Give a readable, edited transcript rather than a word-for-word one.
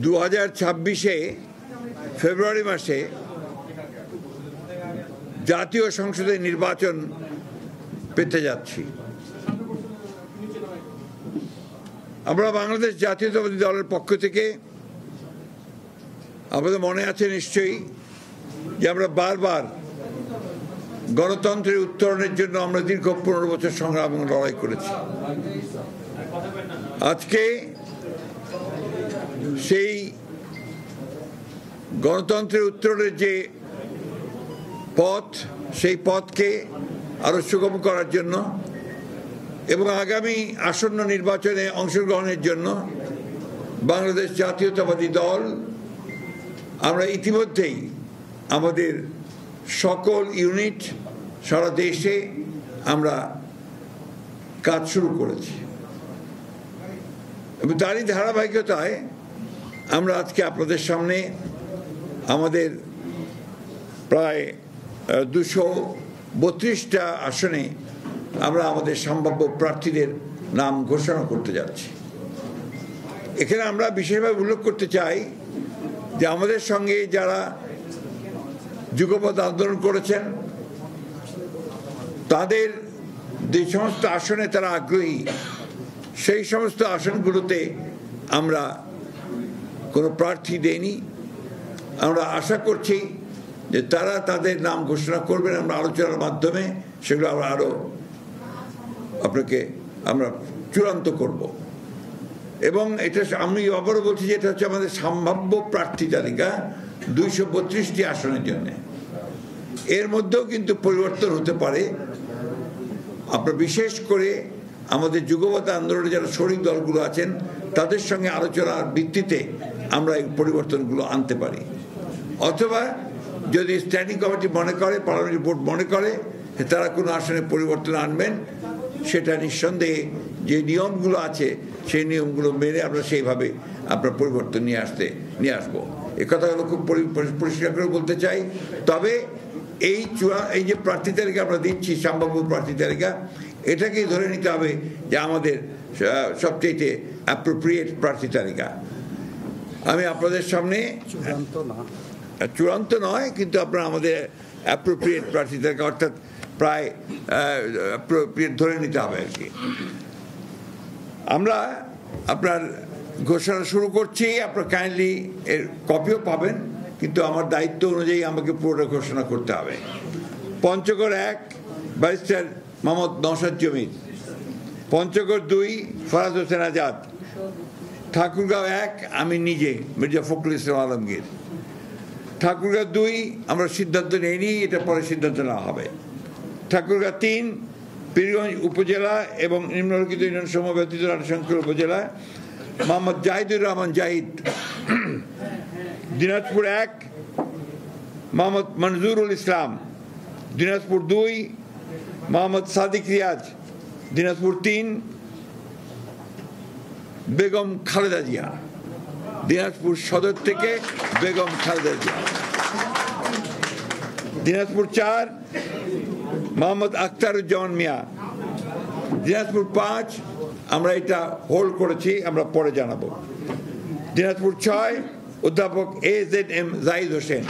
2026-এ ফেব্রুয়ারি মাসে জাতীয় সংসদে নির্বাচন পেতে যাচ্ছি। আমরা বাংলাদেশ জাতীয়তাবাদী দলের পক্ষ থেকে, আমাদের মনে আছে নিশ্চয়ই, যে আমরা বারবার গণতন্ত্রের উত্তরণের জন্য আমরা দীর্ঘ 15 বছর সংগ্রাম এবং লড়াই করেছি। আজকে সেই গণতন্ত্রের উত্তরণের যে পথ, সেই পথকে আরো সুগম করার জন্য এবং আগামী আসন্ন নির্বাচনে অংশগ্রহণের জন্য বাংলাদেশ জাতীয়তাবাদী দল আমরা ইতিমধ্যেই আমাদের সকল ইউনিট সারা দেশে আমরা কাজ শুরু করেছি এবং তারই ধারাবাহিকতায় আমরা আজকে আপনাদের সামনে আমাদের প্রায় 232টা আসনে আমরা আমাদের সম্ভাব্য প্রার্থীদের নাম ঘোষণা করতে যাচ্ছি। এখানে আমরা বিশেষভাবে উল্লেখ করতে চাই যে আমাদের সঙ্গে যারা যুগপৎ আন্দোলন করেছেন তাদের যে সমস্ত আসনে তারা আগ্রহী, সেই সমস্ত আসনগুলোতে আমরা কোনো প্রার্থী দেইনি। আমরা আশা করছি যে তারা তাদের নাম ঘোষণা করবেন, আমরা আলোচনার মাধ্যমে সেগুলো আমরা আরো আপনাকে আমরা চূড়ান্ত করব। এবং এটা আমি আবারও বলছি যে এটা হচ্ছে আমাদের সম্ভাব্য প্রার্থী তালিকা 232টি আসনের জন্য। এর মধ্যেও কিন্তু পরিবর্তন হতে পারে। আপনার বিশেষ করে আমাদের যুগপৎ আন্দোলনে যারা শরিক দলগুলো আছেন তাদের সঙ্গে আলোচনার ভিত্তিতে আমরা এই পরিবর্তনগুলো আনতে পারি, অথবা যদি স্ট্যান্ডিং কমিটি মনে করে, পার্লামেন্টারি বোর্ড মনে করে তারা কোনো আসনে পরিবর্তন আনবেন, সেটা নিঃসন্দেহে যে নিয়মগুলো আছে সেই নিয়মগুলো মেনে আমরা সেইভাবে আপনার পরিবর্তন নিয়ে আসবো। এই কথাগুলো খুব পরিষ্কার করে বলতে চাই। তবে এই যে প্রার্থী তালিকা আমরা দিচ্ছি, সম্ভাব্য প্রার্থী তালিকা, এটাকেই ধরে নিতে হবে যে আমাদের সবচেয়ে অ্যাপ্রোপ্রিয়েট প্রার্থী তালিকা। আমি আপনাদের সামনে চূড়ান্ত নয়, কিন্তু আপনারা আমাদের অ্যাপ্রোপ্রিয়েট প্রার্থী তালিকা, অর্থাৎ প্রায় অ্যাপ্রোপ্রিয়েট ধরে নিতে হবে আর কি। আমরা আপনার ঘোষণা শুরু করছি। আপনার কাইন্ডলি এর কপিও পাবেন, কিন্তু আমার দায়িত্ব অনুযায়ী আমাকে পুরোটা ঘোষণা করতে হবে। পঞ্চগড় 1 ব্যারিস্টার মোহাম্মদ নওশাদ জমির, পঞ্চগড় 2 ফরাজ হোসেন আজাদ, ঠাকুরগাঁও 1 আমি নিজে মির্জা ফখরুল ইসলাম আলমগীর, ঠাকুরগাঁও 2 আমরা সিদ্ধান্ত নেইনি, এটা পরে সিদ্ধান্ত নেওয়া হবে। ঠাকুরগাঁও 3 পীরগঞ্জ উপজেলা এবং নিম্নলিখিত ইউনিয়ন সমূহ ব্যতীত রাজশঙ্কর উপজেলা মোহাম্মদ জাহিদুর রহমান জাহিদ, দিনাজপুর 1 মোহাম্মদ মনজুরুল ইসলাম, দিনাজপুর 2 মোহাম্মদ সাদিক রিয়াজ, দিনাজপুর 3 বেগম খালেদা জিয়া, দিনাজপুর সদর থেকে বেগম খালেদা জিয়া, দিনাজপুর 4 মোহাম্মদ আখতারুজ্জামান মিয়া, দিনাজপুর 5 আমরা এটা হোল্ড করেছি, আমরা পরে জানাবো, দিনাজপুর 6 অধ্যাপক AZM জাহিদ হোসেন,